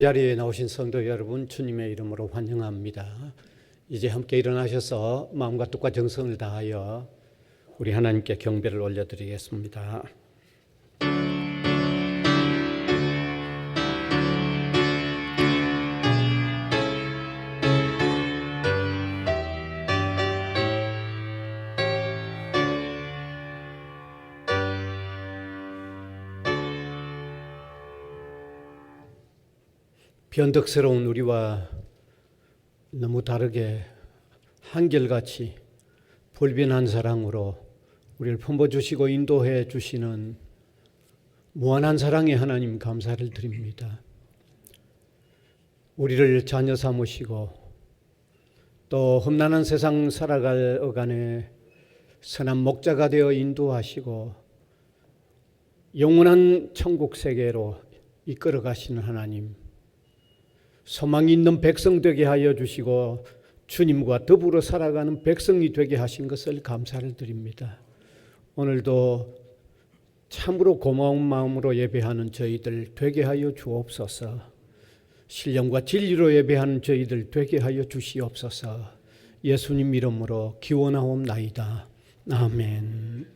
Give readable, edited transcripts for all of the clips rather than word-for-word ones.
자리에 나오신 성도 여러분, 주님의 이름으로 환영합니다. 이제 함께 일어나셔서 마음과 뜻과 정성을 다하여 우리 하나님께 경배를 올려드리겠습니다. 변덕스러운 우리와 너무 다르게 한결같이 불변한 사랑으로 우리를 품어주시고 인도해 주시는 무한한 사랑의 하나님 감사를 드립니다. 우리를 자녀 삼으시고 또 험난한 세상 살아갈 어간에 선한 목자가 되어 인도하시고 영원한 천국 세계로 이끌어 가시는 하나님, 소망이 있는 백성 되게 하여 주시고 주님과 더불어 살아가는 백성이 되게 하신 것을 감사를 드립니다. 오늘도 참으로 고마운 마음으로 예배하는 저희들 되게 하여 주옵소서. 신령과 진리로 예배하는 저희들 되게 하여 주시옵소서. 예수님 이름으로 기원하옵나이다. 아멘.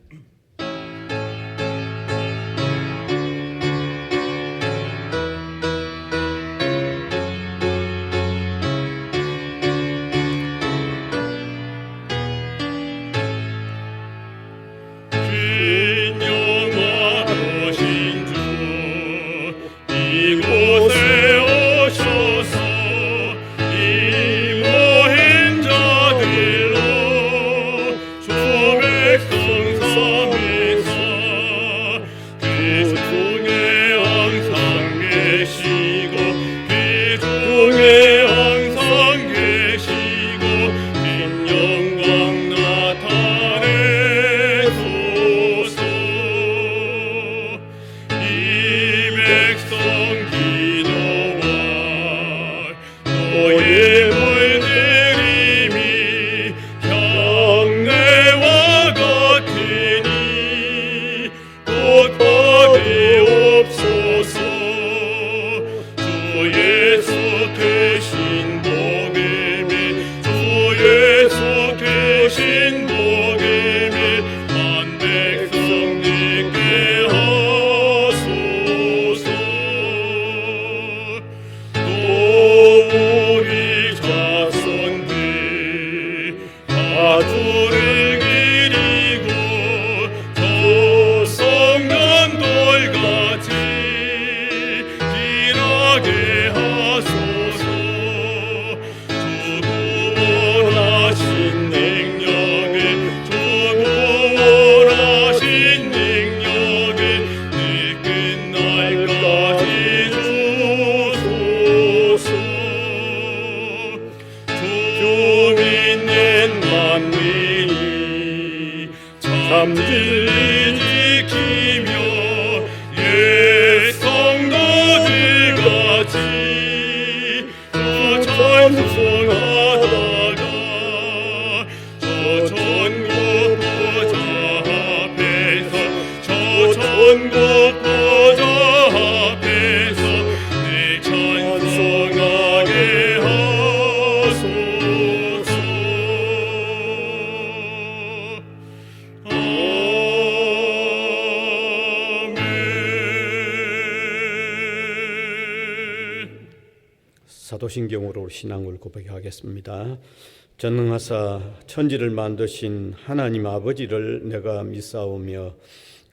사도신경으로 신앙을 고백하겠습니다. 전능하사 천지를 만드신 하나님 아버지를 내가 믿사오며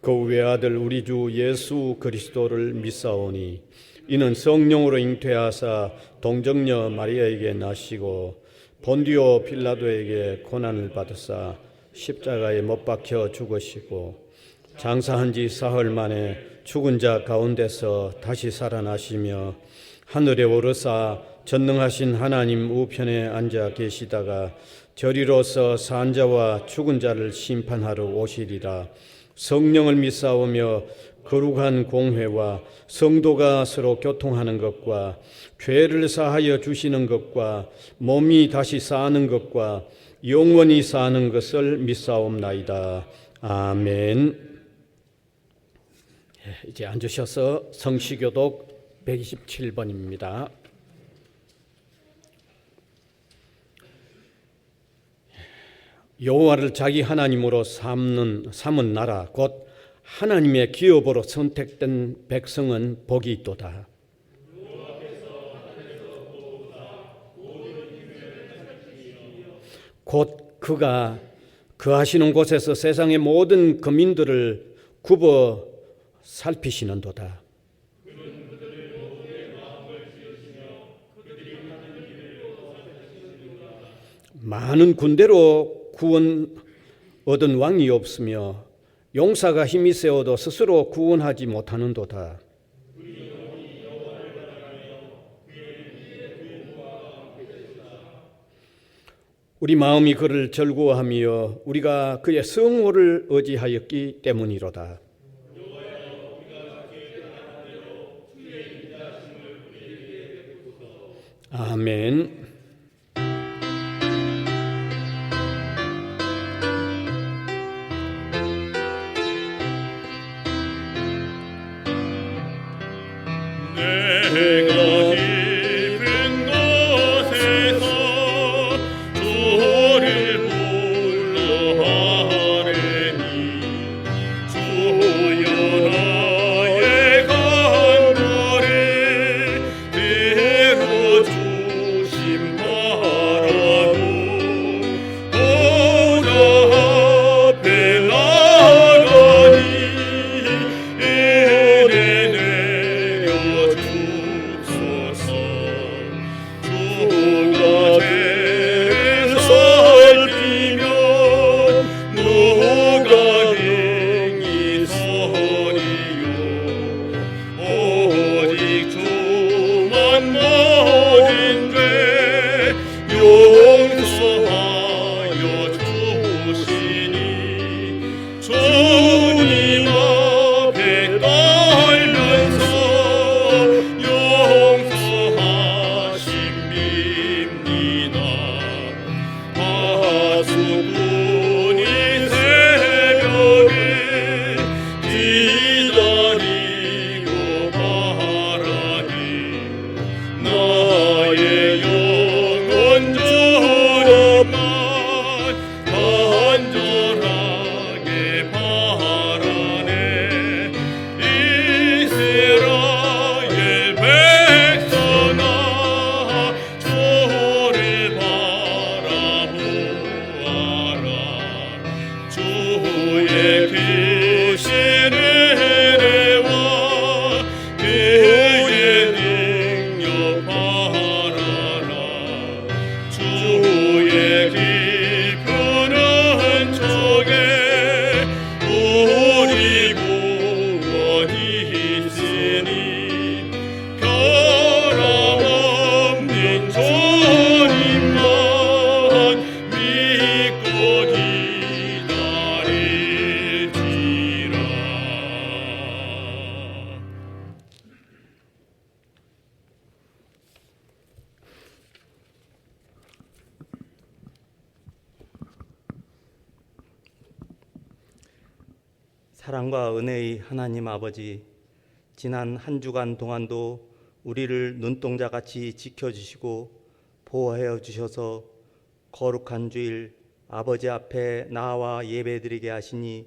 그 외아들 우리 주 예수 그리스도를 믿사오니 이는 성령으로 잉태하사 동정녀 마리아에게 나시고 본디오 빌라도에게 고난을 받으사 십자가에 못 박혀 죽으시고 장사한 지 사흘 만에 죽은 자 가운데서 다시 살아나시며 하늘에 오르사 전능하신 하나님 우편에 앉아 계시다가 저리로서 산 자와 죽은 자를 심판하러 오시리라. 성령을 믿사오며 거룩한 공회와 성도가 서로 교통하는 것과 죄를 사하여 주시는 것과 몸이 다시 사는 것과 영원히 사는 것을 믿사옵나이다. 아멘. 이제 앉으셔서 성시교독 127번입니다. 여호와를 자기 하나님으로 삼은 나라 곧 하나님의 기업으로 선택된 백성은 복이 있도다. 곧 그가 거하시는 곳에서 세상의 모든 거민들을 굽어 살피시는도다. 많은 군대로 구원 얻은 왕이 없으며 용사가 힘이 세어도 스스로 구원하지 못하는도다. 우리 마음이 그를 절구하며 우리가 그의 성호를 의지하였기 때문이로다. 아멘. 내가 깊은 곳에서 주를 불러 하려니 주여 나의 간구를 들어주심 바라고 보좌 앞에 나가니 용서하여 주시니 주님 앞에 떨면서 용서하심 빕니다. 하수꾼이 새벽에 기다리고 바라니 나의 영혼 주님만 간절하게 바라네. 이스라엘 백성아 주를 바라보아라. 주의 크신 은혜와 그의 능력 바라라. 주의 깊은 은총에 우리 구원이 있으니 변함없는 주님만 믿고 기다릴지라. 사랑과 은혜의 하나님 아버지, 지난 한 주간 동안도 우리를 눈동자같이 지켜주시고 보호하여 주셔서 거룩한 주일 아버지 앞에 나와 예배드리게 하시니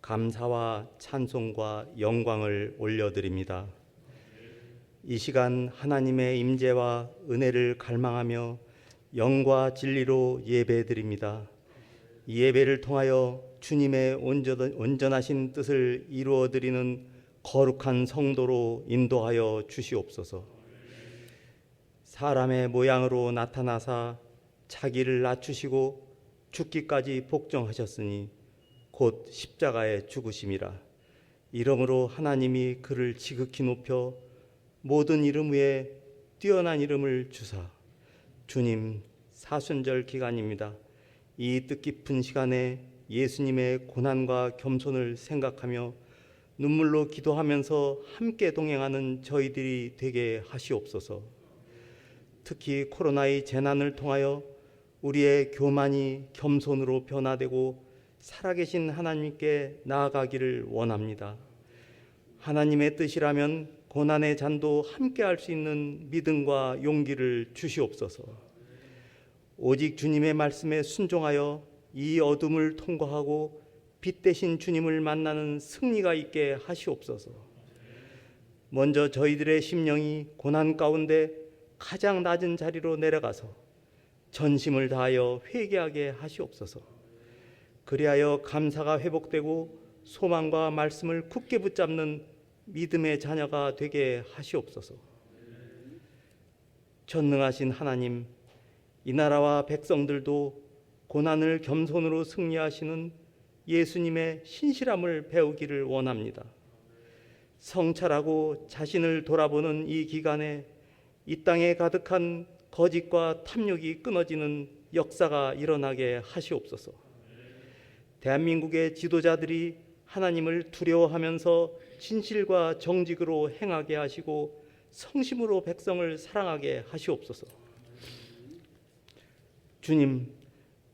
감사와 찬송과 영광을 올려드립니다. 이 시간 하나님의 임재와 은혜를 갈망하며 영과 진리로 예배드립니다. 이 예배를 통하여 주님의 온전하신 뜻을 이루어드리는 거룩한 성도로 인도하여 주시옵소서. 사람의 모양으로 나타나사 자기를 낮추시고 죽기까지 복종하셨으니 곧 십자가에 죽으심이라. 이러므로 하나님이 그를 지극히 높여 모든 이름 위에 뛰어난 이름을 주사 주님 사순절 기간입니다. 이 뜻깊은 시간에 예수님의 고난과 겸손을 생각하며 눈물로 기도하면서 함께 동행하는 저희들이 되게 하시옵소서. 특히 코로나의 재난을 통하여 우리의 교만이 겸손으로 변화되고 살아계신 하나님께 나아가기를 원합니다. 하나님의 뜻이라면 고난의 잔도 함께 할 수 있는 믿음과 용기를 주시옵소서. 오직 주님의 말씀에 순종하여 이 어둠을 통과하고 빛 대신 주님을 만나는 승리가 있게 하시옵소서. 먼저 저희들의 심령이 고난 가운데 가장 낮은 자리로 내려가서 전심을 다하여 회개하게 하시옵소서. 그리하여 감사가 회복되고 소망과 말씀을 굳게 붙잡는 믿음의 자녀가 되게 하시옵소서. 전능하신 하나님, 이 나라와 백성들도 고난을 겸손으로 승리하시는 예수님의 신실함을 배우기를 원합니다. 성찰하고 자신을 돌아보는 이 기간에 이 땅에 가득한 거짓과 탐욕이 끊어지는 역사가 일어나게 하시옵소서. 대한민국의 지도자들이 하나님을 두려워하면서 진실과 정직으로 행하게 하시고 성심으로 백성을 사랑하게 하시옵소서. 주님,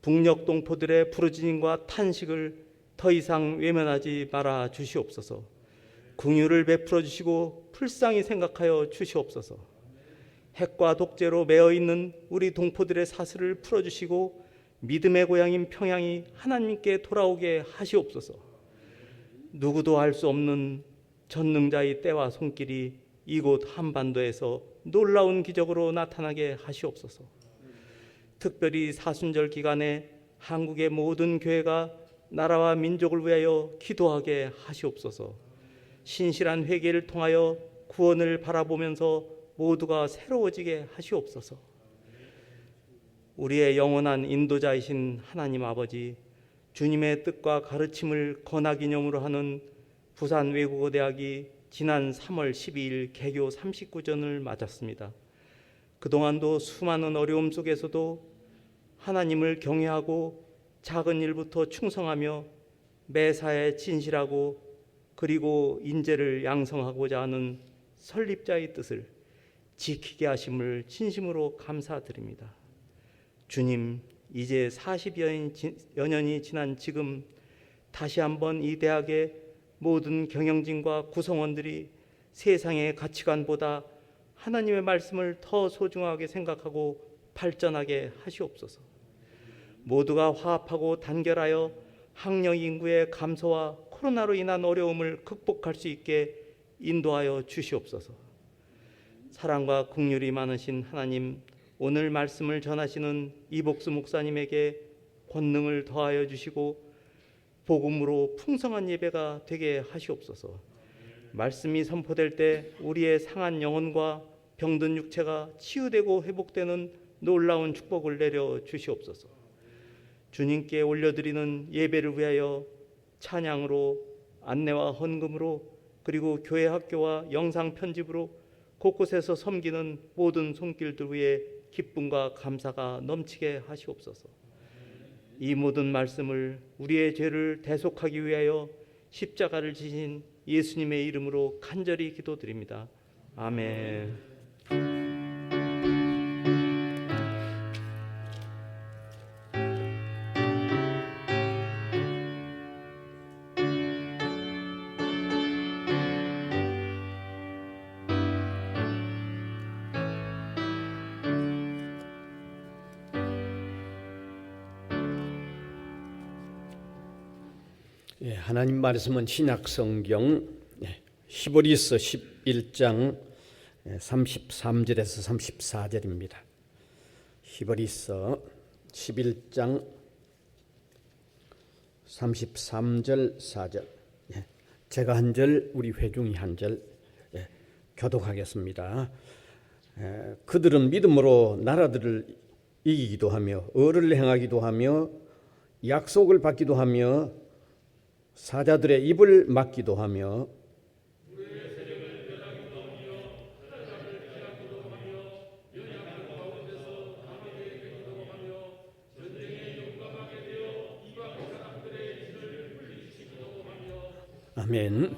북녘 동포들의 부르짖음과 탄식을 더 이상 외면하지 말아 주시옵소서. 긍휼을 베풀어 주시고 불쌍히 생각하여 주시옵소서. 핵과 독재로 매어 있는 우리 동포들의 사슬을 풀어 주시고 믿음의 고향인 평양이 하나님께 돌아오게 하시옵소서. 누구도 알 수 없는 전능자의 때와 손길이 이곳 한반도에서 놀라운 기적으로 나타나게 하시옵소서. 특별히 사순절 기간에 한국의 모든 교회가 나라와 민족을 위하여 기도하게 하시옵소서. 신실한 회개를 통하여 구원을 바라보면서 모두가 새로워지게 하시옵소서. 우리의 영원한 인도자이신 하나님 아버지, 주님의 뜻과 가르침을 건화기념으로 하는 부산 외국어대학이 지난 3월 12일 개교 39전을 맞았습니다. 그동안도 수많은 어려움 속에서도 하나님을 경외하고 작은 일부터 충성하며 매사에 진실하고 그리고 인재를 양성하고자 하는 설립자의 뜻을 지키게 하심을 진심으로 감사드립니다. 주님, 이제 40여 년이 지난 지금 다시 한번 이 대학의 모든 경영진과 구성원들이 세상의 가치관보다 하나님의 말씀을 더 소중하게 생각하고 발전하게 하시옵소서. 모두가 화합하고 단결하여 학령 인구의 감소와 코로나로 인한 어려움을 극복할 수 있게 인도하여 주시옵소서. 사랑과 긍휼이 많으신 하나님, 오늘 말씀을 전하시는 이복수 목사님에게 권능을 더하여 주시고 복음으로 풍성한 예배가 되게 하시옵소서. 말씀이 선포될 때 우리의 상한 영혼과 병든 육체가 치유되고 회복되는 놀라운 축복을 내려 주시옵소서. 주님께 올려드리는 예배를 위하여 찬양으로, 안내와 헌금으로, 그리고 교회 학교와 영상 편집으로 곳곳에서 섬기는 모든 손길들 위에 기쁨과 감사가 넘치게 하시옵소서. 이 모든 말씀을 우리의 죄를 대속하기 위하여 십자가를 지신 예수님의 이름으로 간절히 기도드립니다. 아멘. 하나님 말씀은 신약성경 히브리서 11장 33절에서 34절입니다. 히브리서 11장 33절 4절, 제가 한 절, 우리 회중이 한 절 교독하겠습니다. 그들은 믿음으로 나라들을 이기기도 하며 의를 행하기도 하며 약속을 받기도 하며 사자들의 입을 막기도 하며 아멘.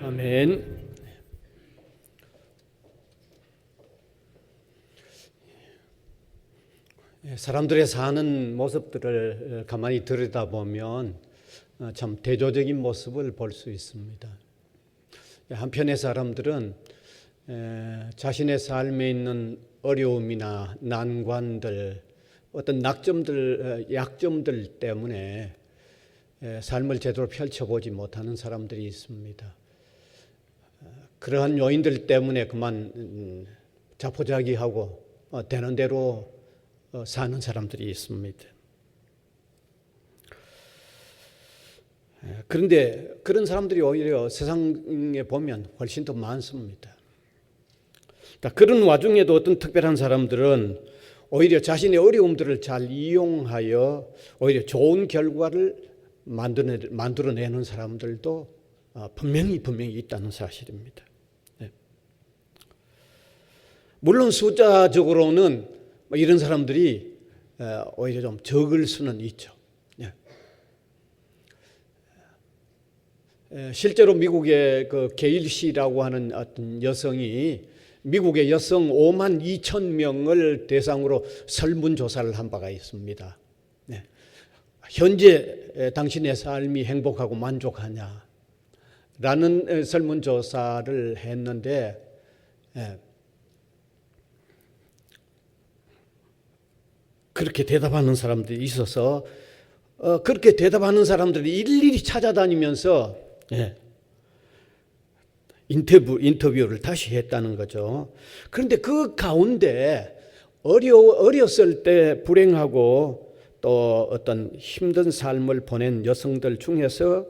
아멘. 사람들의 사는 모습들을 가만히 들여다보면 참 대조적인 모습을 볼 수 있습니다. 한편의 사람들은 자신의 삶에 있는 어려움이나 난관들, 어떤 낙점들, 약점들 때문에 삶을 제대로 펼쳐보지 못하는 사람들이 있습니다. 그러한 요인들 때문에 그만 자포자기하고 되는 대로 사는 사람들이 있습니다. 그런데 그런 사람들이 오히려 세상에 보면 훨씬 더 많습니다. 그런 와중에도 어떤 특별한 사람들은 오히려 자신의 어려움들을 잘 이용하여 오히려 좋은 결과를 만들어내는 사람들도 분명히 있다는 사실입니다. 물론 숫자적으로는 이런 사람들이 오히려 좀 적을 수는 있죠. 실제로 미국의 그 게일 씨라고 하는 어떤 여성이 미국의 여성 5만 2천 명을 대상으로 설문조사를 한 바가 있습니다. 현재 당신의 삶이 행복하고 만족하냐? 라는 설문조사를 했는데 그렇게 대답하는 사람들이 있어서 그렇게 대답하는 사람들이 일일이 찾아다니면서 인터뷰를 다시 했다는 거죠. 그런데 그 가운데 어렸을 때 불행하고 또 어떤 힘든 삶을 보낸 여성들 중에서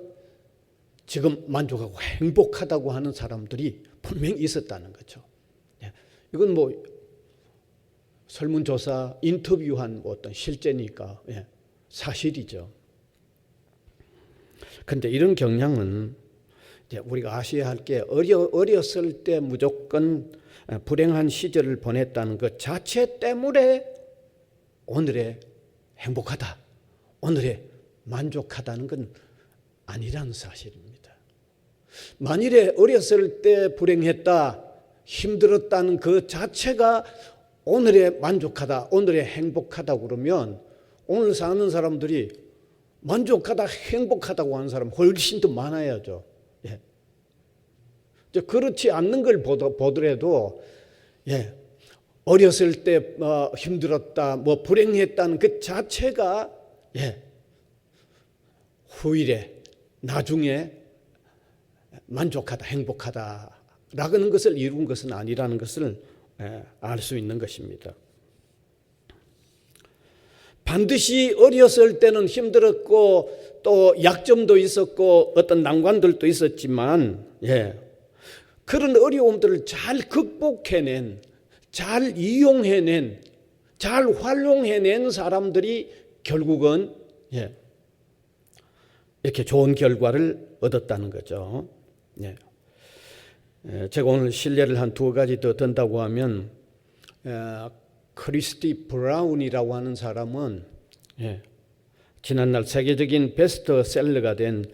지금 만족하고 행복하다고 하는 사람들이 분명히 있었다는 거죠. 이건 뭐 설문조사, 인터뷰한 어떤 실제니까 사실이죠. 그런데 이런 경향은 이제 우리가 아셔야 할 게 어렸을 때 무조건 불행한 시절을 보냈다는 것 자체 때문에 오늘의 행복하다, 오늘의 만족하다는 건 아니라는 사실입니다. 만일에 어렸을 때 불행했다, 힘들었다는 그 자체가 오늘의 만족하다, 오늘의 행복하다 그러면 오늘 사는 사람들이 만족하다, 행복하다고 하는 사람 훨씬 더 많아야죠. 예. 그렇지 않는 걸 보더라도, 예, 어렸을 때 힘들었다, 불행했다는 그 자체가, 예, 후일에 나중에 만족하다, 행복하다라는 것을 이룬 것은 아니라는 것을 알 수 있는 것입니다. 반드시 어렸을 때는 힘들었고 또 약점도 있었고 어떤 난관들도 있었지만, 예, 그런 어려움들을 잘 극복해낸, 잘 이용해낸, 잘 활용해낸 사람들이 결국은, 예, 이렇게 좋은 결과를 얻었다는 거죠. 예. 제가 오늘 실례를 한 두 가지 더 든다고 하면, 크리스티 브라운이라고 하는 사람은, 예, 지난날 세계적인 베스트셀러가 된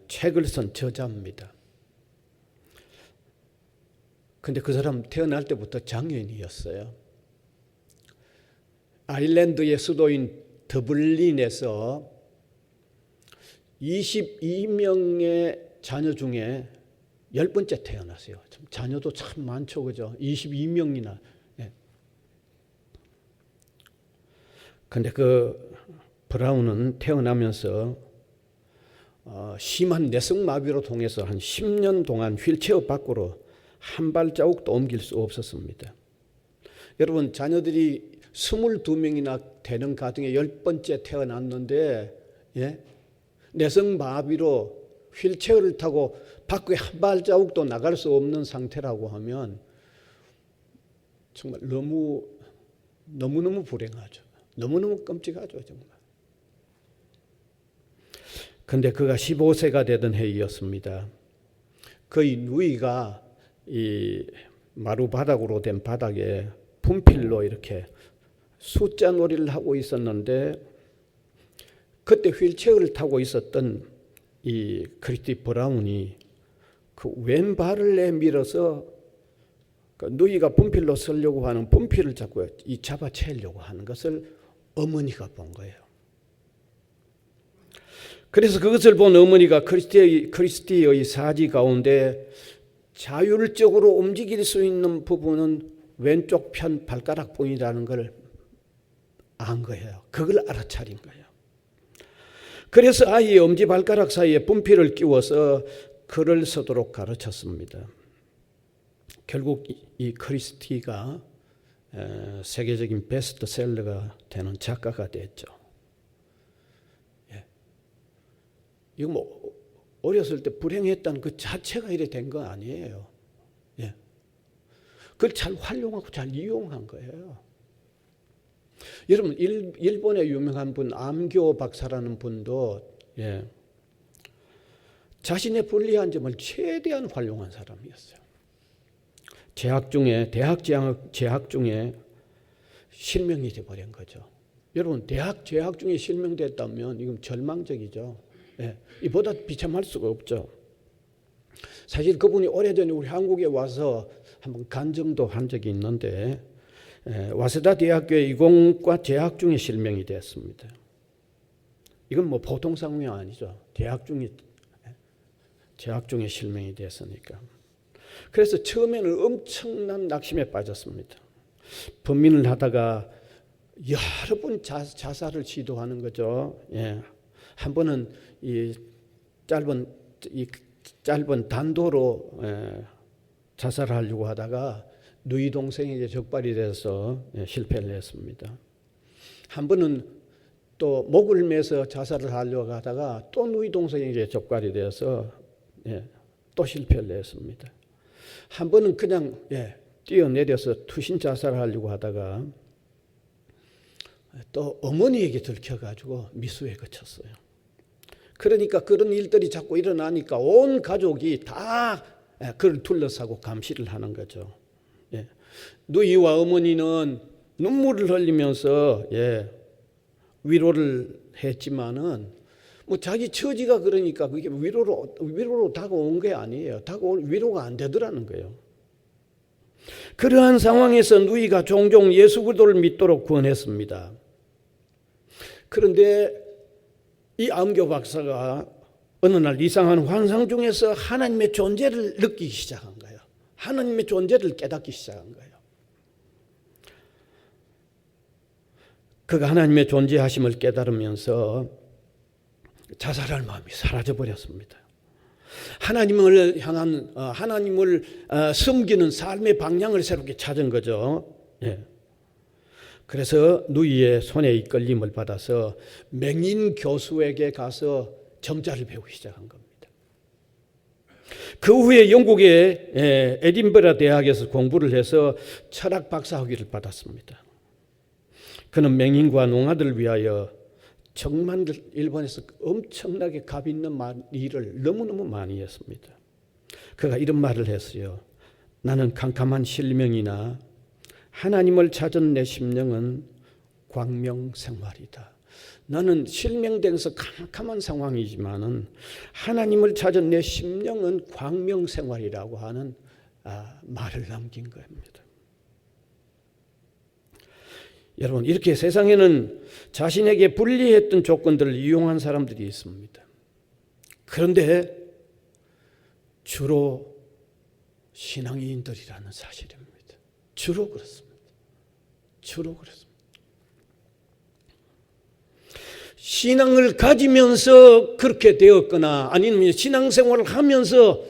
책을 쓴 저자입니다. 근데 그 사람 태어날 때부터 장애인이었어요. 아일랜드의 수도인 더블린에서 22명의 자녀 중에 10번째 태어났어요. 자녀도 참 많죠, 그죠? 22명이나. 예. 근데 그 브라운은 태어나면서 심한 뇌성마비로 통해서 한 10년 동안 휠체어 밖으로 한 발자국도 옮길 수 없었습니다. 여러분, 자녀들이 22명이나 되는 가정에 10번째 태어났는데, 예? 뇌성마비로 휠체어를 타고 밖에 한 발자국도 나갈 수 없는 상태라고 하면 정말 너무너무 불행하죠. 너무너무 끔찍하죠, 정말. 근데 그가 15세가 되던 해이었습니다. 그의 누이가 이 마루 바닥으로 된 바닥에 분필로 이렇게 숫자 놀이를 하고 있었는데, 그때 휠체어를 타고 있었던 이 크리스티 브라운이 그 왼발을 내밀어서 그 누이가 분필로 쓰려고 하는 분필을 자꾸 잡아채려고 하는 것을 어머니가 본 거예요. 그래서 그것을 본 어머니가 크리스티의 사지 가운데 자율적으로 움직일 수 있는 부분은 왼쪽 편 발가락뿐이라는 걸 안 거예요. 그걸 알아차린 거예요. 그래서 아이의 엄지발가락 사이에 분필을 끼워서 글을 쓰도록 가르쳤습니다. 결국 이 크리스티가 세계적인 베스트셀러가 되는 작가가 됐죠. 예. 이거 어렸을 때 불행했다는 그 자체가 이래 된 거 아니에요. 예. 그걸 잘 활용하고 잘 이용한 거예요. 여러분, 일본의 유명한 분 암교 박사라는 분도, 예, 자신의 불리한 점을 최대한 활용한 사람이었어요. 대학 재학 중에 실명이 돼버린 거죠. 여러분, 대학 재학 중에 실명됐다면 이건 절망적이죠. 예, 이보다 비참할 수가 없죠. 사실 그분이 오래전에 우리 한국에 와서 한번 간증도 한 적이 있는데, 와세다 대학교의 이공과 재학 중에 실명이 됐습니다. 이건 보통 상황이 아니죠. 재학 중에 실명이 됐으니까. 그래서 처음에는 엄청난 낙심에 빠졌습니다. 범민을 하다가 여러 번 자살을 시도하는 거죠. 예. 한 번은 이 짧은 단도로 자살하려고 하다가 누이 동생에게 적발이 돼서 실패를 했습니다. 한 번은 또 목을 매서 자살을 하려고 하다가 또 누이 동생에게 적발이 돼서 또 실패를 했습니다. 한 번은 그냥 뛰어내려서 투신 자살을 하려고 하다가 또 어머니에게 들켜가지고 미수에 그쳤어요. 그러니까 그런 일들이 자꾸 일어나니까 온 가족이 다 그를 둘러싸고 감시를 하는 거죠. 누이와 어머니는 눈물을 흘리면서 위로를 했지만은 자기 처지가 그러니까 그게 위로로 다가온 게 아니에요. 위로가 안 되더라는 거예요. 그러한 상황에서 누이가 종종 예수 그리스도를 믿도록 권했습니다. 그런데 이 암교 박사가 어느 날 이상한 환상 중에서 하나님의 존재를 느끼기 시작한 거예요. 하나님의 존재를 깨닫기 시작한 거예요. 그가 하나님의 존재하심을 깨달으면서 자살할 마음이 사라져 버렸습니다. 하나님을 향한 하나님을 섬기는 삶의 방향을 새롭게 찾은 거죠. 예. 그래서 누이의 손에 이끌림을 받아서 맹인 교수에게 가서 정자를 배우기 시작한 겁니다. 그 후에 영국의 에딘버러 대학에서 공부를 해서 철학 박사학위를 받았습니다. 그는 맹인과 농아들을 위하여 정말 일본에서 엄청나게 값 있는 일을 너무너무 많이 했습니다. 그가 이런 말을 했어요. 나는 캄캄한 실명이나 하나님을 찾은 내 심령은 광명생활이다. 나는 실명돼서 캄캄한 상황이지만은 하나님을 찾은 내 심령은 광명생활이라고 하는 말을 남긴 겁니다. 여러분, 이렇게 세상에는 자신에게 불리했던 조건들을 이용한 사람들이 있습니다. 그런데 주로 신앙인들이라는 사실입니다. 주로 그렇습니다. 주로 그렇습니다. 신앙을 가지면서 그렇게 되었거나 아니면 신앙생활을 하면서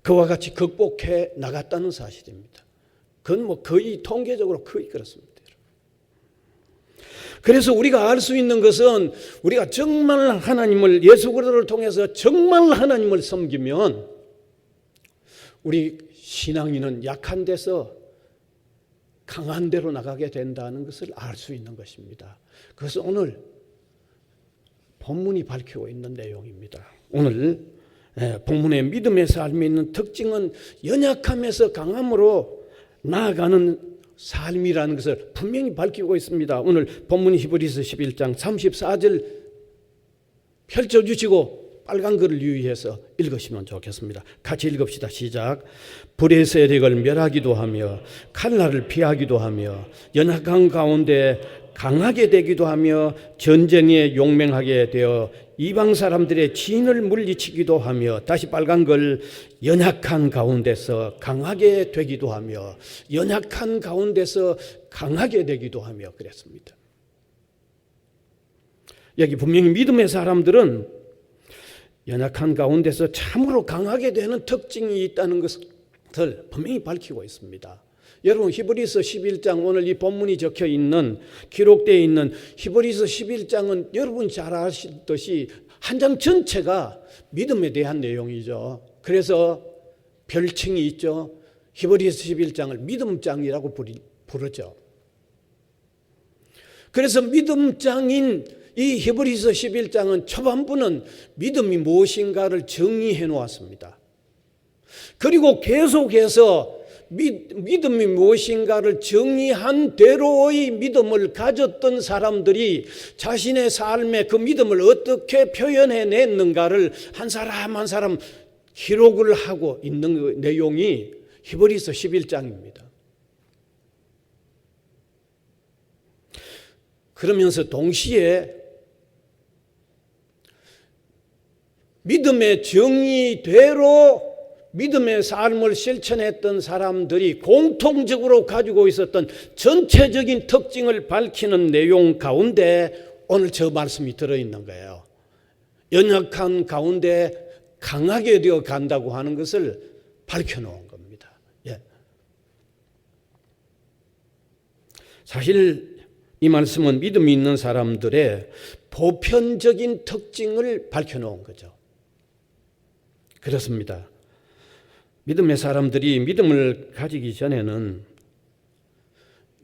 그와 같이 극복해 나갔다는 사실입니다. 그건 거의 통계적으로 거의 그렇습니다. 그래서 우리가 알 수 있는 것은 우리가 정말 하나님을 예수 그리스도를 통해서 정말 하나님을 섬기면 우리 신앙인은 약한 데서 강한 데로 나가게 된다는 것을 알 수 있는 것입니다. 그래서 오늘 본문이 밝히고 있는 내용입니다. 오늘 본문의 믿음의 삶에 있는 특징은 연약함에서 강함으로 나아가는 삶이라는 것을 분명히 밝히고 있습니다. 오늘 본문 히브리서 11장 34절 펼쳐주시고 빨간 글을 유의해서 읽으시면 좋겠습니다. 같이 읽읍시다. 시작. 불의 세력을 멸하기도 하며 칼날을 피하기도 하며 연약한 가운데 강하게 되기도 하며 전쟁에 용맹하게 되어 이방 사람들의 진을 물리치기도 하며 다시 빨간 글 연약한 가운데서 강하게 되기도 하며 연약한 가운데서 강하게 되기도 하며 그랬습니다. 여기 분명히 믿음의 사람들은 연약한 가운데서 참으로 강하게 되는 특징이 있다는 것을 분명히 밝히고 있습니다. 여러분 히브리서 11장 오늘 이 본문이 적혀 있는 기록되어 있는 히브리서 11장은 여러분 잘 아시듯이 한 장 전체가 믿음에 대한 내용이죠. 그래서 별칭이 있죠. 히브리서 11장을 믿음장이라고 부르죠. 그래서 믿음장인 이 히브리서 11장은 초반부는 믿음이 무엇인가를 정의해 놓았습니다. 그리고 계속해서 믿음이 무엇인가를 정의한 대로의 믿음을 가졌던 사람들이 자신의 삶에 그 믿음을 어떻게 표현해냈는가를 한 사람 한 사람 기록을 하고 있는 그 내용이 히브리서 11장입니다. 그러면서 동시에 믿음의 정의대로 믿음의 삶을 실천했던 사람들이 공통적으로 가지고 있었던 전체적인 특징을 밝히는 내용 가운데 오늘 저 말씀이 들어있는 거예요. 연약한 가운데 강하게 되어 간다고 하는 것을 밝혀놓은 겁니다. 사실 이 말씀은 믿음이 있는 사람들의 보편적인 특징을 밝혀놓은 거죠. 그렇습니다. 믿음의 사람들이 믿음을 가지기 전에는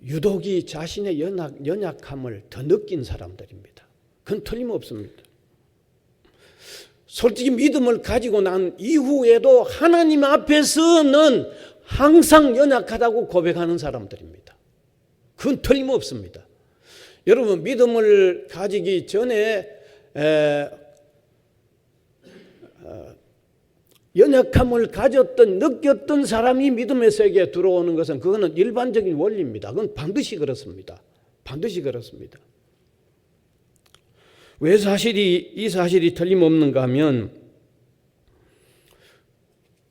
유독이 자신의 연약함을 더 느낀 사람들입니다. 그건 틀림없습니다. 솔직히 믿음을 가지고 난 이후에도 하나님 앞에서는 항상 연약하다고 고백하는 사람들입니다. 그건 틀림없습니다. 여러분 믿음을 가지기 전에 연약함을 가졌던 느꼈던 사람이 믿음의 세계에 들어오는 것은 그거는 일반적인 원리입니다. 그건 반드시 그렇습니다. 반드시 그렇습니다. 왜 이 사실이 틀림없는가 하면,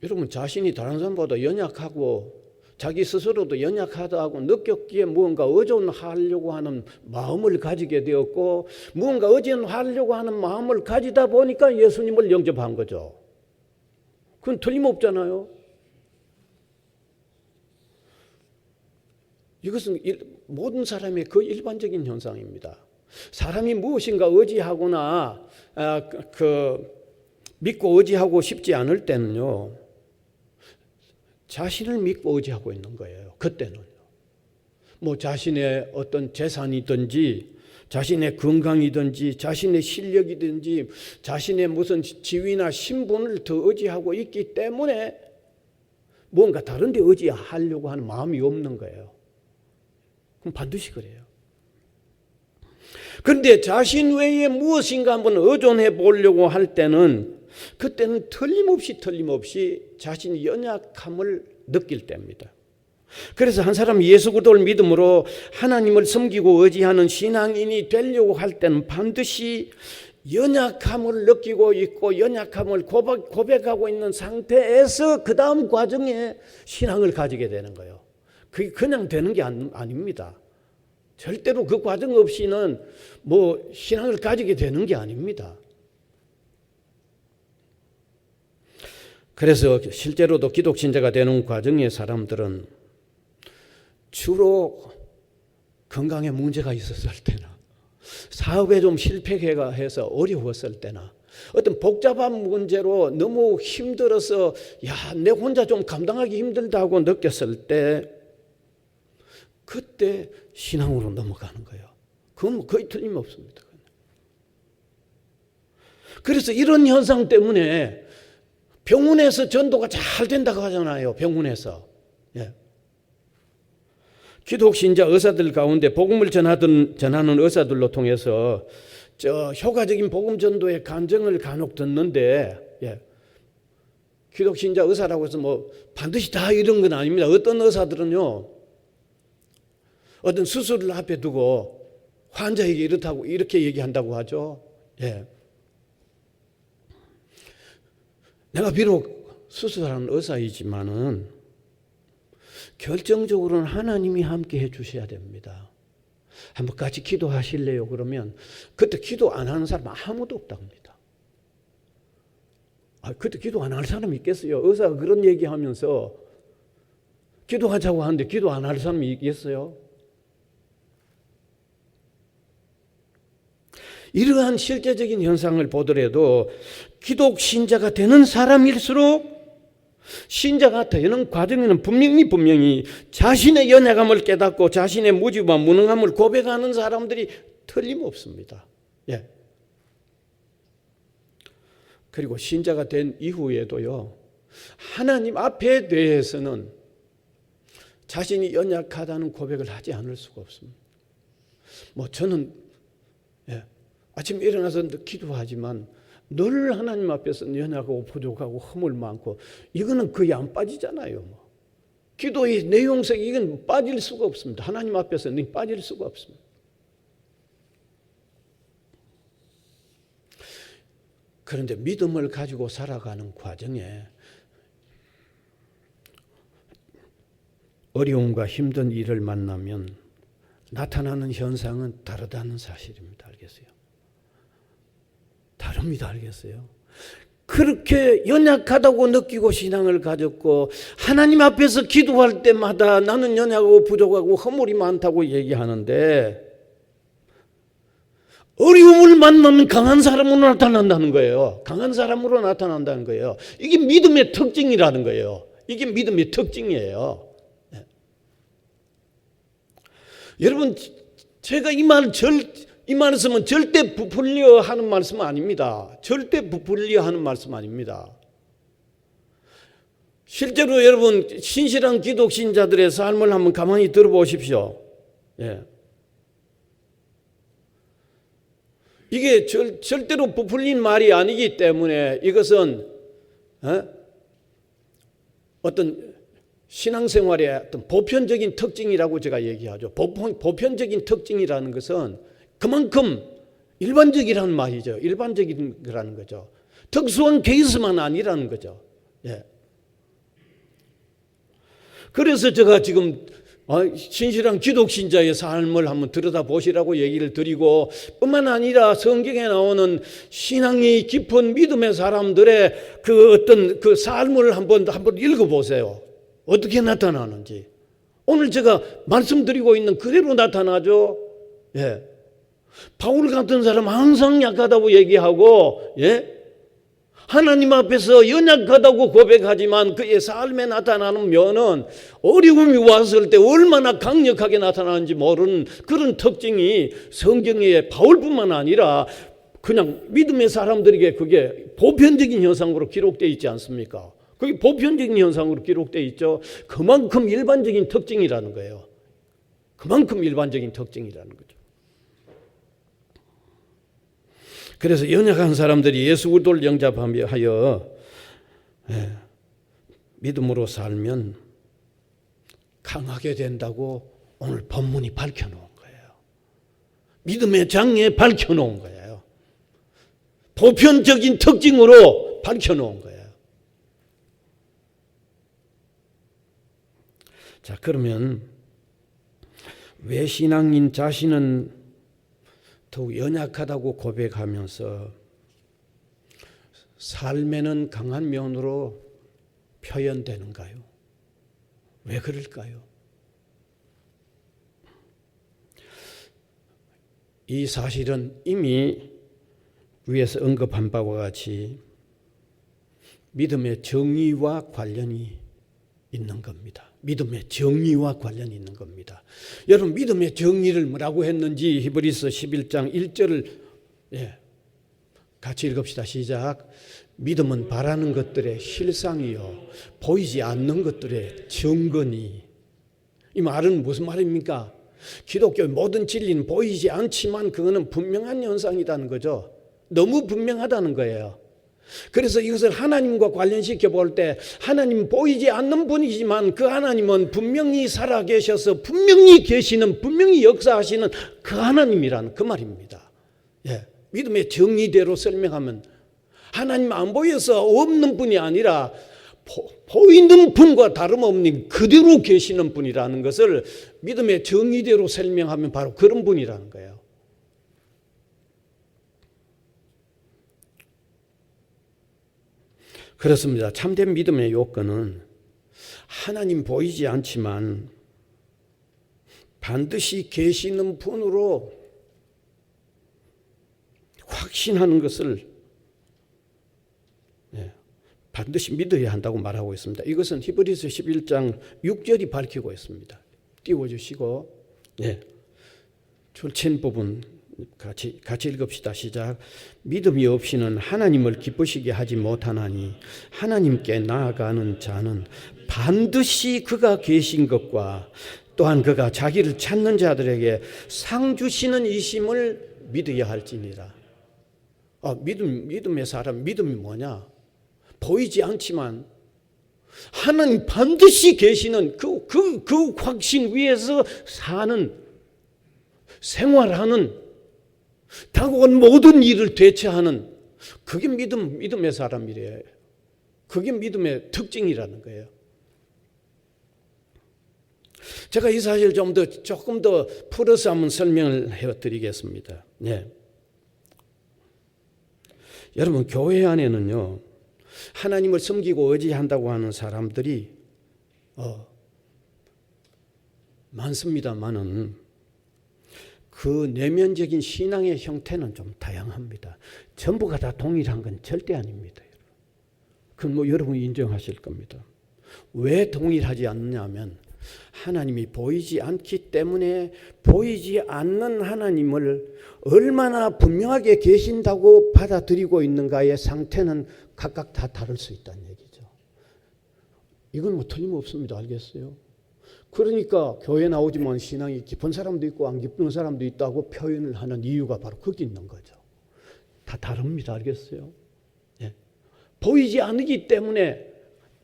여러분 자신이 다른 사람보다 연약하고 자기 스스로도 연약하다고 느꼈기에 무언가 의존하려고 하는 마음을 가지게 되었고, 무언가 의존하려고 하는 마음을 가지다 보니까 예수님을 영접한 거죠. 그건 틀림없잖아요. 이것은 모든 사람의 그 일반적인 현상입니다. 사람이 무엇인가 의지하거나 믿고 의지하고 싶지 않을 때는요, 자신을 믿고 의지하고 있는 거예요. 그때는요. 뭐 자신의 어떤 재산이든지 자신의 건강이든지 자신의 실력이든지 자신의 무슨 지위나 신분을 더 의지하고 있기 때문에 뭔가 다른 데 의지하려고 하는 마음이 없는 거예요. 그럼 반드시 그래요. 그런데 자신 외에 무엇인가 한번 의존해 보려고 할 때는, 그때는 틀림없이 자신의 연약함을 느낄 때입니다. 그래서 한 사람이 예수 그리스도를 믿음으로 하나님을 섬기고 의지하는 신앙인이 되려고 할 때는 반드시 연약함을 느끼고 있고 연약함을 고백하고 있는 상태에서 그 다음 과정에 신앙을 가지게 되는 거예요. 그게 그냥 되는 게 아닙니다. 절대로 그 과정 없이는 뭐 신앙을 가지게 되는 게 아닙니다. 그래서 실제로도 기독신자가 되는 과정의 사람들은 주로 건강에 문제가 있었을 때나, 사업에 좀 실패해서 어려웠을 때나, 어떤 복잡한 문제로 너무 힘들어서 내 혼자 좀 감당하기 힘들다고 느꼈을 때, 그때 신앙으로 넘어가는 거예요. 그건 거의 틀림없습니다. 그래서 이런 현상 때문에 병원에서 전도가 잘 된다고 하잖아요. 병원에서. 예. 기독신자 의사들 가운데 복음을 전하는 의사들로 통해서 효과적인 복음 전도의 간증을 간혹 듣는데, 예. 기독신자 의사라고 해서 뭐 반드시 다 이런 건 아닙니다. 어떤 의사들은요, 어떤 수술을 앞에 두고 환자에게 이렇게 얘기한다고 하죠. 예. 내가 비록 수술하는 의사이지만은 결정적으로는 하나님이 함께 해주셔야 됩니다. 한번 같이 기도하실래요? 그러면 그때 기도 안 하는 사람 아무도 없다고 합니다. 그때 기도 안 할 사람이 있겠어요? 의사가 그런 얘기하면서 기도하자고 하는데 기도 안 할 사람이 있겠어요? 이러한 실제적인 현상을 보더라도 기독 신자가 되는 사람일수록 신자가 되는 과정에는 분명히 자신의 연약함을 깨닫고 자신의 무지와 무능함을 고백하는 사람들이 틀림없습니다. 예. 그리고 신자가 된 이후에도요, 하나님 앞에 대해서는 자신이 연약하다는 고백을 하지 않을 수가 없습니다. 뭐 저는 아침에 일어나서 기도하지만 늘 하나님 앞에서 연약하고 부족하고 허물 많고, 이거는 거의 안 빠지잖아요. 기도의 내용상 이건 빠질 수가 없습니다. 하나님 앞에서는 빠질 수가 없습니다. 그런데 믿음을 가지고 살아가는 과정에 어려움과 힘든 일을 만나면 나타나는 현상은 다르다는 사실입니다. 알겠어요? 다릅니다. 알겠어요? 그렇게 연약하다고 느끼고 신앙을 가졌고 하나님 앞에서 기도할 때마다 나는 연약하고 부족하고 허물이 많다고 얘기하는데, 어려움을 만나면 강한 사람으로 나타난다는 거예요. 강한 사람으로 나타난다는 거예요. 이게 믿음의 특징이라는 거예요. 이게 믿음의 특징이에요. 네. 여러분, 제가 이 말씀은 절대 부풀려 하는 말씀은 아닙니다. 절대 부풀려 하는 말씀 아닙니다. 실제로 여러분, 신실한 기독신자들의 삶을 한번 가만히 들어보십시오. 예. 이게 절대로 부풀린 말이 아니기 때문에 이것은 어떤 신앙생활의 어떤 보편적인 특징이라고 제가 얘기하죠. 보편적인 특징이라는 것은 그만큼 일반적이라는 말이죠. 일반적인 거라는 거죠. 특수한 케이스만 아니라는 거죠. 예. 그래서 제가 지금 신실한 기독신자의 삶을 한번 들여다보시라고 얘기를 드리고, 뿐만 아니라 성경에 나오는 신앙이 깊은 믿음의 사람들의 그 어떤 그 삶을 한번 읽어보세요. 어떻게 나타나는지. 오늘 제가 말씀드리고 있는 그대로 나타나죠. 예. 바울 같은 사람 항상 약하다고 얘기하고, 예? 하나님 앞에서 연약하다고 고백하지만 그의 삶에 나타나는 면은 어려움이 왔을 때 얼마나 강력하게 나타나는지 모르는 그런 특징이 성경에 바울뿐만 아니라 그냥 믿음의 사람들에게 그게 보편적인 현상으로 기록되어 있지 않습니까? 그게 보편적인 현상으로 기록되어 있죠. 그만큼 일반적인 특징이라는 거예요. 그만큼 일반적인 특징이라는 거죠. 그래서 연약한 사람들이 예수 그리스도를 영접하여 믿음으로 살면 강하게 된다고 오늘 본문이 밝혀놓은 거예요. 믿음의 장에 밝혀놓은 거예요. 보편적인 특징으로 밝혀놓은 거예요. 자, 그러면 왜 신앙인 자신은 더욱 연약하다고 고백하면서 삶에는 강한 면으로 표현되는가요? 왜 그럴까요? 이 사실은 이미 위에서 언급한 바와 같이 믿음의 정의와 관련이 있는 겁니다. 믿음의 정의와 관련이 있는 겁니다. 여러분, 믿음의 정의를 뭐라고 했는지 히브리서 11장 1절을 같이 읽읍시다. 시작. 믿음은 바라는 것들의 실상이요 보이지 않는 것들의 증거니. 이 말은 무슨 말입니까? 기독교의 모든 진리는 보이지 않지만 그거는 분명한 현상이라는 거죠. 너무 분명하다는 거예요. 그래서 이것을 하나님과 관련시켜 볼 때 하나님 보이지 않는 분이지만 그 하나님은 분명히 살아계셔서 분명히 계시는, 분명히 역사하시는 그 하나님이라는 그 말입니다. 예, 믿음의 정의대로 설명하면 하나님 안 보여서 없는 분이 아니라 보이는 분과 다름없는 그대로 계시는 분이라는 것을 믿음의 정의대로 설명하면 바로 그런 분이라는 거예요. 그렇습니다. 참된 믿음의 요건은 하나님 보이지 않지만 반드시 계시는 분으로 확신하는 것을 반드시 믿어야 한다고 말하고 있습니다. 이것은 히브리서 11장 6절이 밝히고 있습니다. 띄워주시고 줄친 부분 같이 읽읍시다. 시작. 믿음이 없이는 하나님을 기쁘시게 하지 못하나니 하나님께 나아가는 자는 반드시 그가 계신 것과 또한 그가 자기를 찾는 자들에게 상 주시는 이심을 믿어야 할지니라. 믿음의 사람, 믿음이 뭐냐? 보이지 않지만 하나님 반드시 계시는 그 확신 위에서 사는, 생활하는, 다가온 모든 일을 대처하는, 그게 믿음의 사람이래요. 그게 믿음의 특징이라는 거예요. 제가 이 사실 조금 더 풀어서 한번 설명을 해드리겠습니다. 여러분, 교회 안에는요, 하나님을 섬기고 의지한다고 하는 사람들이 많습니다만은 그 내면적인 신앙의 형태는 좀 다양합니다. 전부가 다 동일한 건 절대 아닙니다. 그건 여러분이 인정하실 겁니다. 왜 동일하지 않느냐면 하나님이 보이지 않기 때문에 보이지 않는 하나님을 얼마나 분명하게 계신다고 받아들이고 있는가의 상태는 각각 다 다를 수 있다는 얘기죠. 이건 틀림없습니다. 알겠어요? 그러니까 교회 나오지만 신앙이 깊은 사람도 있고 안 깊은 사람도 있다고 표현을 하는 이유가 바로 거기 있는 거죠. 다 다릅니다. 알겠어요? 보이지 않기 때문에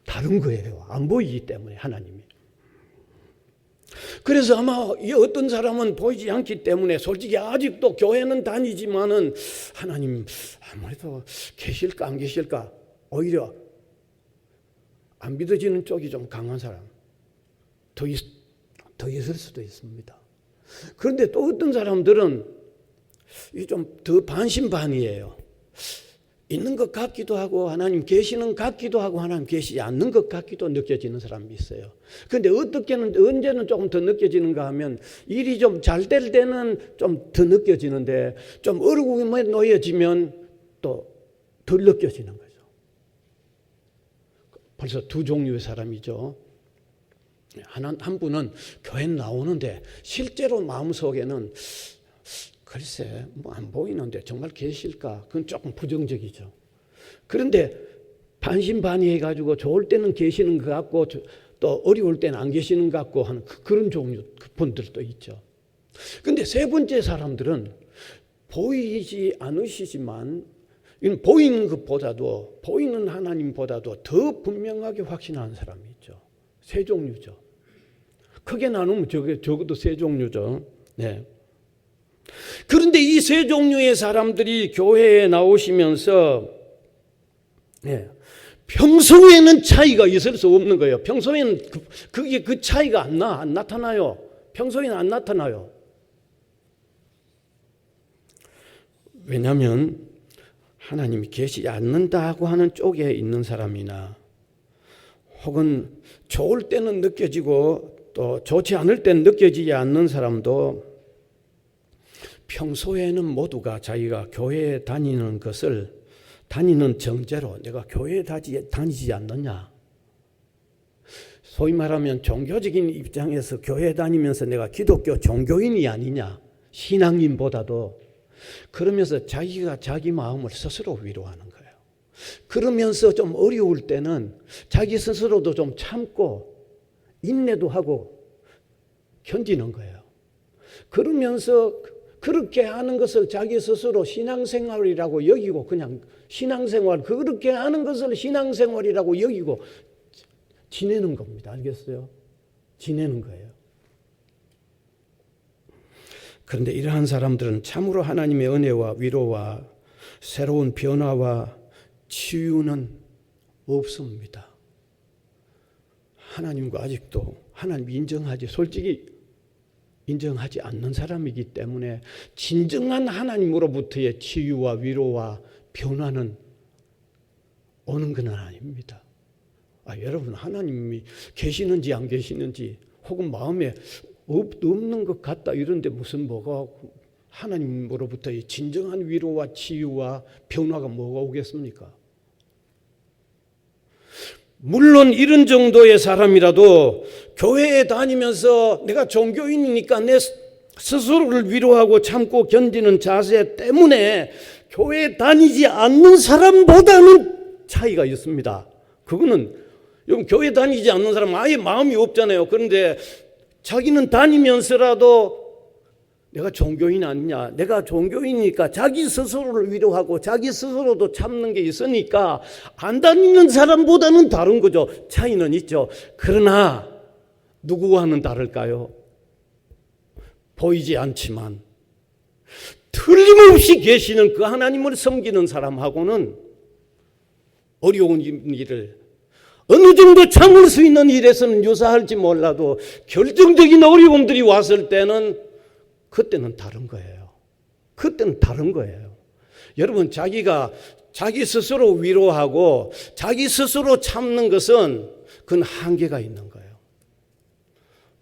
다른 거예요. 안 보이기 때문에 하나님이. 그래서 아마 이 어떤 사람은 보이지 않기 때문에 솔직히 아직도 교회는 다니지만은 하나님 아무래도 계실까 안 계실까 오히려 안 믿어지는 쪽이 좀 강한 사람 더 있을 수도 있습니다. 그런데 또 어떤 사람들은 좀 더 반신반의예요. 있는 것 같기도 하고 하나님 계시는 것 같기도 하고 하나님 계시지 않는 것 같기도 느껴지는 사람이 있어요. 그런데 언제는 조금 더 느껴지는가 하면 일이 좀 잘 될 때는 좀 더 느껴지는데 좀 어려움에 놓여지면 또 덜 느껴지는 거죠. 벌써 두 종류의 사람이죠. 한 분은 교회 나오는데 실제로 마음속에는 글쎄 뭐 안 보이는데 정말 계실까? 그건 조금 부정적이죠. 그런데 반신반의해가지고 좋을 때는 계시는 것 같고 또 어려울 때는 안 계시는 것 같고 하는 그런 종류 분들도 있죠. 그런데 세 번째 사람들은 보이지 않으시지만 보이는 것보다도 보이는 하나님보다도 더 분명하게 확신하는 사람이 있죠. 세 종류죠. 크게 나누면 적어도 세 종류죠. 네. 그런데 이 세 종류의 사람들이 교회에 나오시면서 평소에는 차이가 있을 수 없는 거예요. 평소에는 그 차이가 안 나타나요. 평소에는 안 나타나요. 왜냐하면 하나님이 계시지 않는다고 하는 쪽에 있는 사람이나 혹은 좋을 때는 느껴지고 또 좋지 않을 때는 느껴지지 않는 사람도 평소에는 모두가 자기가 교회에 다니는 것을 다니는 정죄로 내가 교회에 다니지 않느냐. 소위 말하면 종교적인 입장에서 교회에 다니면서 내가 기독교 종교인이 아니냐. 신앙인보다도 그러면서 자기가 자기 마음을 스스로 위로하는 거예요. 그러면서 좀 어려울 때는 자기 스스로도 좀 참고 인내도 하고 견디는 거예요. 그러면서 그렇게 하는 것을 자기 스스로 신앙생활이라고 여기고 그냥 신앙생활 그렇게 하는 것을 신앙생활이라고 여기고 지내는 겁니다. 알겠어요? 지내는 거예요. 그런데 이러한 사람들은 참으로 하나님의 은혜와 위로와 새로운 변화와 치유는 없습니다. 하나님과 아직도 하나님 솔직히 인정하지 않는 사람이기 때문에 진정한 하나님으로부터의 치유와 위로와 변화는 오는 건 아닙니다. 여러분 하나님이 계시는지 안 계시는지 혹은 마음에 없는 것 같다 이런데 무슨 뭐가 하나님으로부터의 진정한 위로와 치유와 변화가 뭐가 오겠습니까? 물론 이런 정도의 사람이라도 교회에 다니면서 내가 종교인이니까 내 스스로를 위로하고 참고 견디는 자세 때문에 교회에 다니지 않는 사람보다는 차이가 있습니다. 그거는 교회 다니지 않는 사람은 아예 마음이 없잖아요. 그런데 자기는 다니면서라도 내가 종교인 아니냐. 내가 종교인이니까 자기 스스로를 위로하고 자기 스스로도 참는 게 있으니까 안 다니는 사람보다는 다른 거죠. 차이는 있죠. 그러나 누구와는 다를까요? 보이지 않지만 틀림없이 계시는 그 하나님을 섬기는 사람하고는 어려운 일을 어느 정도 참을 수 있는 일에서는 유사할지 몰라도 결정적인 어려움들이 왔을 때는 그때는 다른 거예요. 그때는 다른 거예요. 여러분 자기 스스로 위로하고 자기 스스로 참는 것은 그건 한계가 있는 거예요.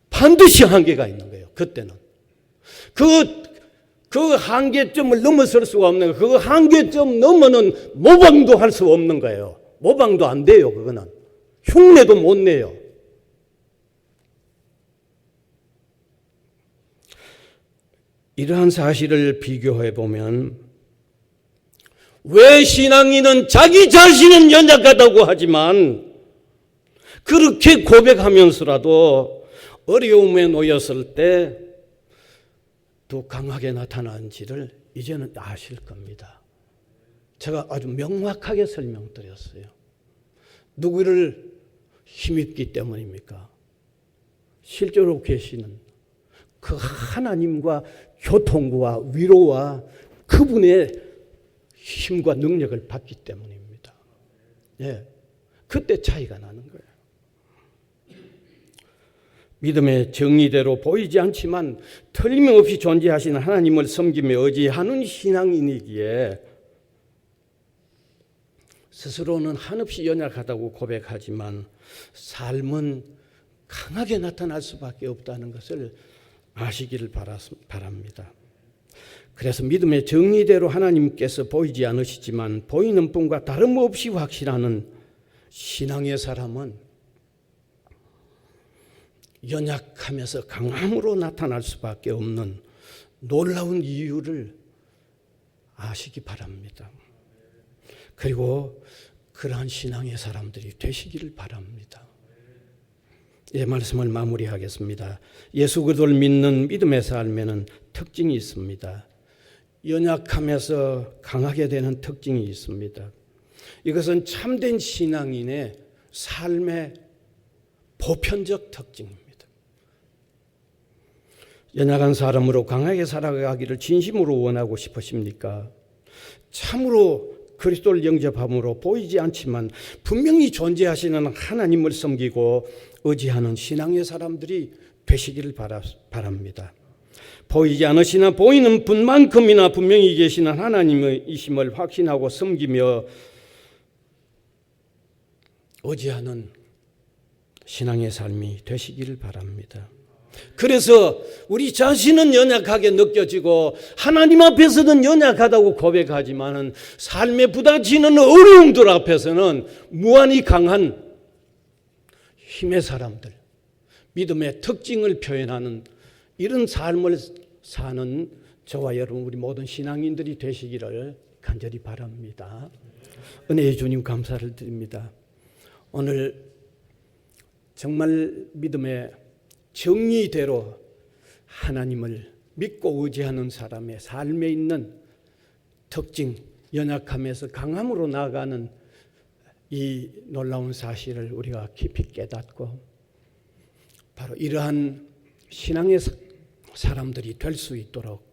반드시 한계가 있는 거예요. 그때는. 그 한계점을 넘어설 수가 없는 거예요. 그 한계점 넘어는 모방도 할 수 없는 거예요. 모방도 안 돼요. 그거는. 흉내도 못 내요. 이러한 사실을 비교해 보면 왜 신앙인은 자기 자신은 연약하다고 하지만 그렇게 고백하면서라도 어려움에 놓였을 때 더 강하게 나타나는지를 이제는 아실 겁니다. 제가 아주 명확하게 설명드렸어요. 누구를 힘입기 때문입니까? 실제로 계시는 그 하나님과 교통과 위로와 그분의 힘과 능력을 받기 때문입니다. 예, 그때 차이가 나는 거예요. 믿음의 정의대로 보이지 않지만 틀림없이 존재하시는 하나님을 섬기며 의지하는 신앙인이기에 스스로는 한없이 연약하다고 고백하지만 삶은 강하게 나타날 수밖에 없다는 것을 아시기를 바랍니다. 그래서 믿음의 정의대로 하나님께서 보이지 않으시지만 보이는 분과 다름없이 확신하는 신앙의 사람은 연약하면서 강함으로 나타날 수밖에 없는 놀라운 이유를 아시기 바랍니다. 그리고 그러한 신앙의 사람들이 되시기를 바랍니다. 예, 말씀을 마무리하겠습니다. 예수 그리스도를 믿는 믿음의 삶에는 특징이 있습니다. 연약하면서 강하게 되는 특징이 있습니다. 이것은 참된 신앙인의 삶의 보편적 특징입니다. 연약한 사람으로 강하게 살아가기를 진심으로 원하고 싶으십니까? 참으로 그리스도를 영접함으로 보이지 않지만 분명히 존재하시는 하나님을 섬기고 의지하는 신앙의 사람들이 되시기를 바랍니다. 보이지 않으시나 보이는 분만큼이나 분명히 계시는 하나님이심을 확신하고 섬기며 의지하는 신앙의 삶이 되시기를 바랍니다. 그래서 우리 자신은 연약하게 느껴지고 하나님 앞에서는 연약하다고 고백하지만 삶에 부닥치는 어려움들 앞에서는 무한히 강한 힘의 사람들, 믿음의 특징을 표현하는 이런 삶을 사는 저와 여러분 우리 모든 신앙인들이 되시기를 간절히 바랍니다. 은혜의 주님 감사를 드립니다. 오늘 정말 믿음의 정의대로 하나님을 믿고 의지하는 사람의 삶에 있는 특징, 연약함에서 강함으로 나아가는 이 놀라운 사실을 우리가 깊이 깨닫고 바로 이러한 신앙의 사람들이 될 수 있도록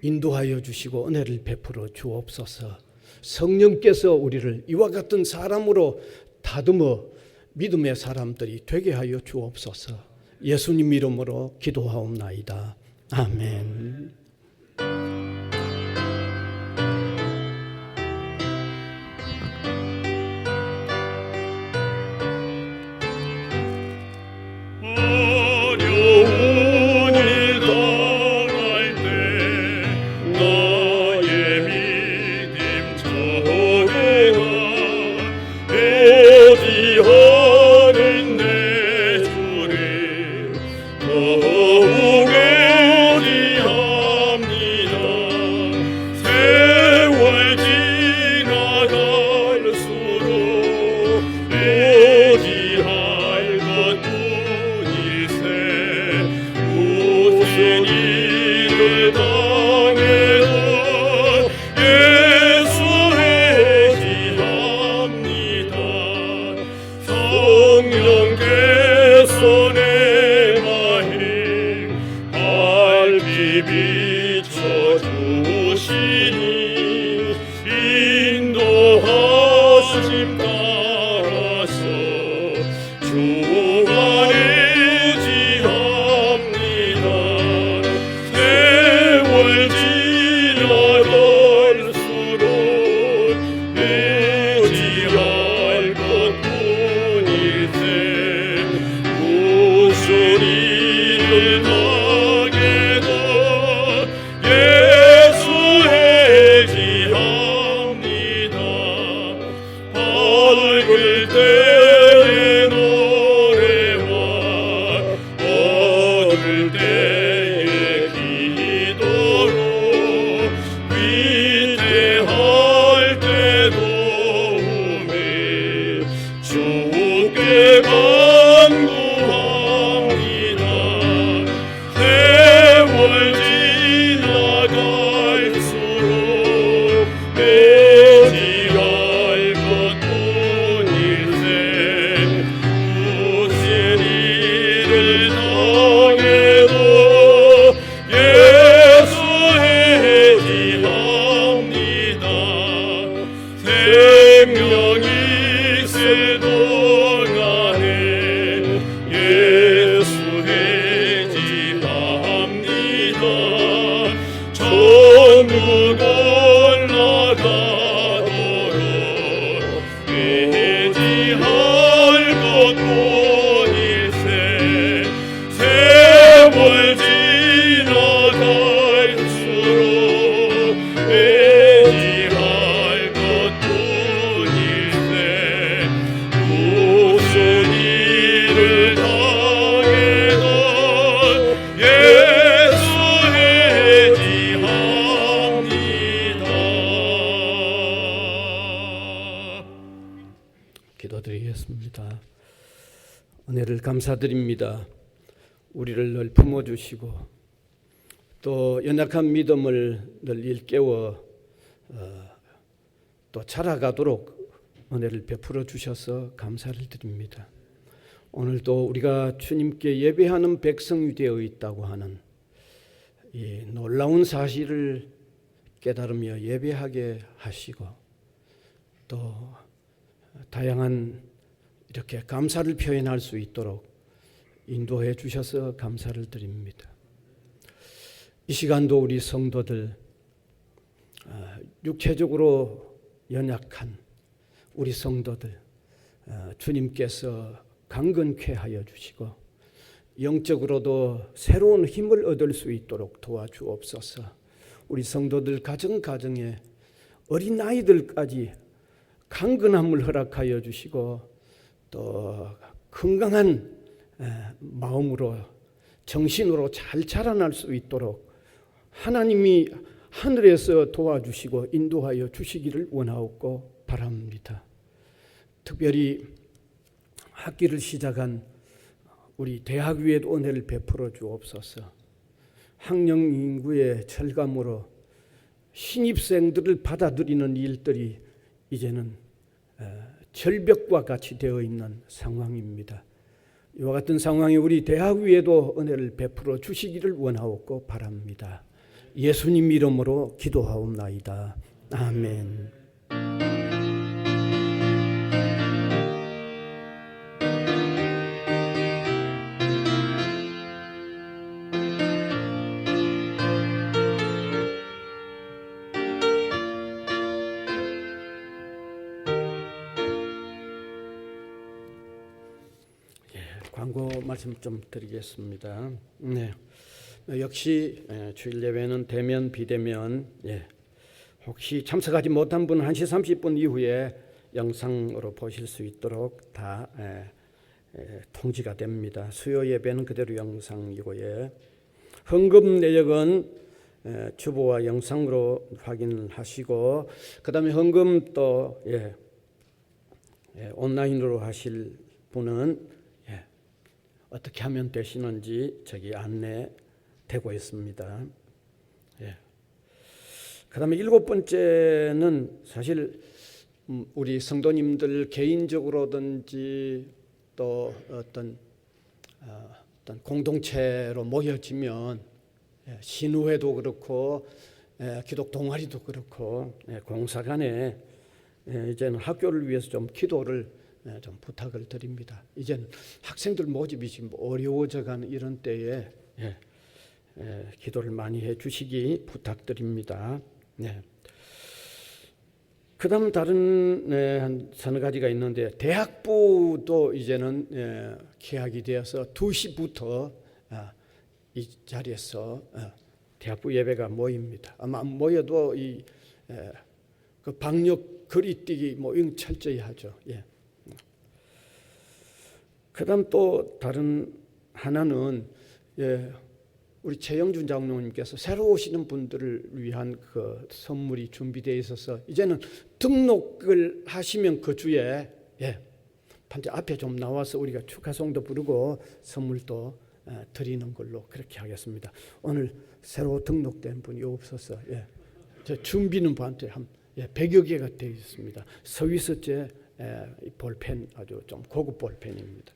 인도하여 주시고 은혜를 베풀어 주옵소서. 성령께서 우리를 이와 같은 사람으로 다듬어 믿음의 사람들이 되게 하여 주옵소서. 예수님 이름으로 기도하옵나이다. 아멘. 어려운 일 당할 때 나의 믿음 저배가 의지하는 내 주를 더욱 의지하리라. 생명이 있을 동안에 예수 회지합니다. 천국 올라가도록 회지할 것뿐일세. 세월 지나갈수록 회지할 것뿐일세. 무슨 일을 당해도 예수 회지합니다. 기도드리겠습니다. 은혜를 감사드립니다. 우리를 늘 품어주시고 또 연약한 믿음을 늘 일깨워 또 자라가도록 은혜를 베풀어 주셔서 감사를 드립니다. 오늘도 우리가 주님께 예배하는 백성이 되어 있다고 하는 이 놀라운 사실을 깨달으며 예배하게 하시고 또 다양한 이렇게 감사를 표현할 수 있도록 인도해 주셔서 감사를 드립니다. 이 시간도 우리 성도들 육체적으로 연약한 우리 성도들 주님께서 강건케 하여 주시고 영적으로도 새로운 힘을 얻을 수 있도록 도와주옵소서. 우리 성도들 가정에 어린 아이들까지 강건함을 허락하여 주시고 또 건강한 마음으로 정신으로 잘 자라날 수 있도록 하나님이 하늘에서 도와주시고 인도하여 주시기를 원하옵고 바랍니다. 특별히 학기를 시작한 우리 대학 위에도 은혜를 베풀어 주옵소서. 학령 인구의 철감으로 신입생들을 받아들이는 일들이 이제는 절벽과 같이 되어 있는 상황입니다. 이와 같은 상황에 우리 대학 위에도 은혜를 베풀어 주시기를 원하옵고 바랍니다. 예수님 이름으로 기도하옵나이다. 아멘. 광고 말씀 좀 드리겠습니다. 네. 역시 주일 예배는 대면 비대면 혹시 참석하지 못한 분은 1시 30분 이후에 영상으로 보실 수 있도록 다 통지가 됩니다. 수요 예배는 그대로 영상이고요. 헌금 내역은 주보와 영상으로 확인하시고 그다음에 헌금 또 온라인으로 하실 분은 어떻게 하면 되시는지 저기 안내되고 있습니다. 그다음에 7번째는 사실 우리 성도님들 개인적으로든지 또 어떤 공동체로 모여지면 신우회도 그렇고 기독 동아리도 그렇고 공사간에 이제는 학교를 위해서 좀 기도를 좀 부탁을 드립니다. 이제는 학생들 모집이 지금 어려워져가는 이런 때에 기도를 많이 해주시기 부탁드립니다. 그다음 다른 한 서너 가지가 있는데 대학부도 이제는 개학이 되어서 2시부터 이 자리에서 대학부 예배가 모입니다. 아마 모여도 그 방역 거리뛰기 뭐 이런 철저히 하죠. 그다음 또 다른 하나는 우리 최영준 장로님께서 새로 오시는 분들을 위한 그 선물이 준비되어 있어서 이제는 등록을 하시면 그 주에 반대 앞에 좀 나와서 우리가 축하송도 부르고 선물도 드리는 걸로 그렇게 하겠습니다. 오늘 새로 등록된 분이 없어서 저 준비는 반대 한 100여 개가 되어 있습니다. 서위스제 볼펜 아주 좀 고급 볼펜입니다.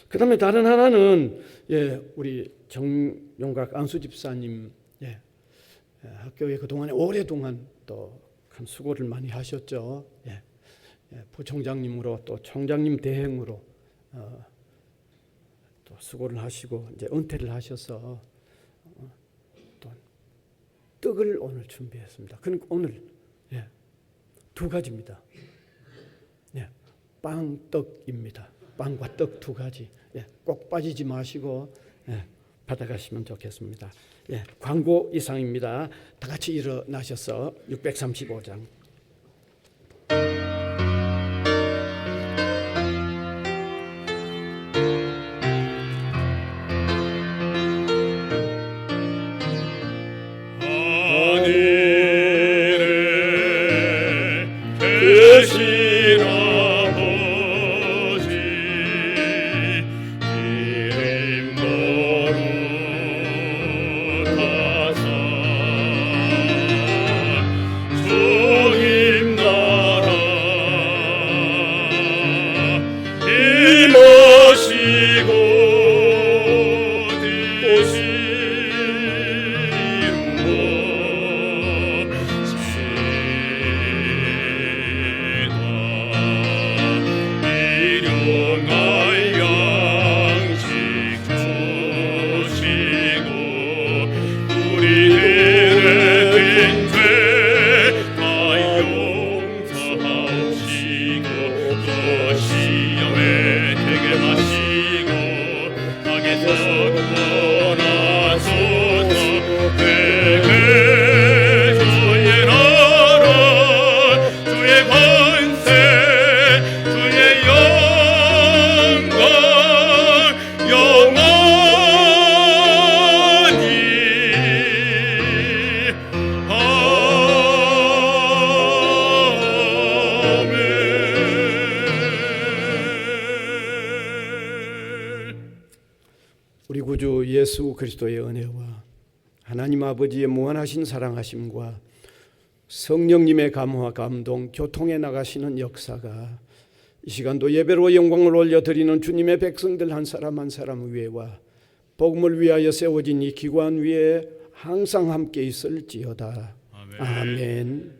그다음에 다른 하나는 우리 정용각 안수 집사님 학교에 그동안에 오랫동안 또 큰 수고를 많이 하셨죠. 예. 예, 부총장님으로 또 총장님 대행으로 또 수고를 하시고 이제 은퇴를 하셔서 또 떡을 오늘 준비했습니다. 그러니까 오늘 예, 두 가지입니다. 예, 빵, 떡입니다. 빵과 떡 두 가지. 예, 꼭 빠지지 마시고 예, 받아가시면 좋겠습니다. 예, 광고 이상입니다. 다 같이 일어나셔서 635장. 하늘에 계신 아버지 이름 거룩하사 주님 나라 임하시고 우리 구주 예수 그리스도의 은혜와 하나님 아버지의 무한하신 사랑하심과 성령님의 감화 감동 교통해 나가시는 역사가 이 시간도 예배로 영광을 올려드리는 주님의 백성들 한 사람 한 사람 위에와 복음을 위하여 세워진 이 기관 위에 항상 함께 있을지어다. 아멘.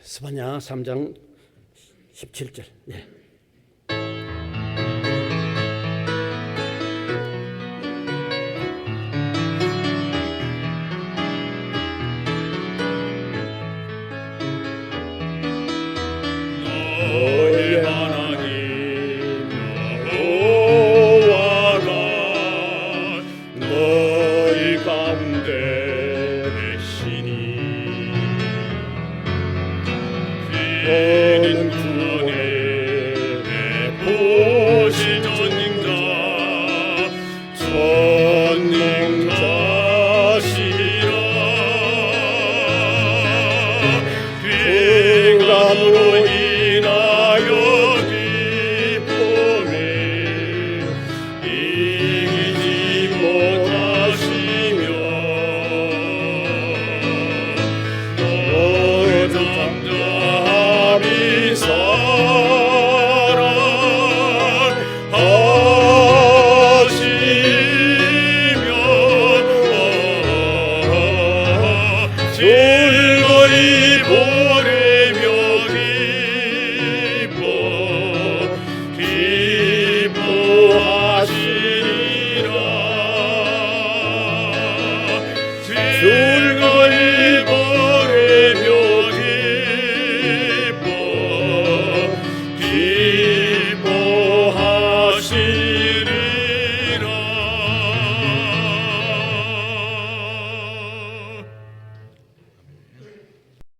스바냐 3장 17절.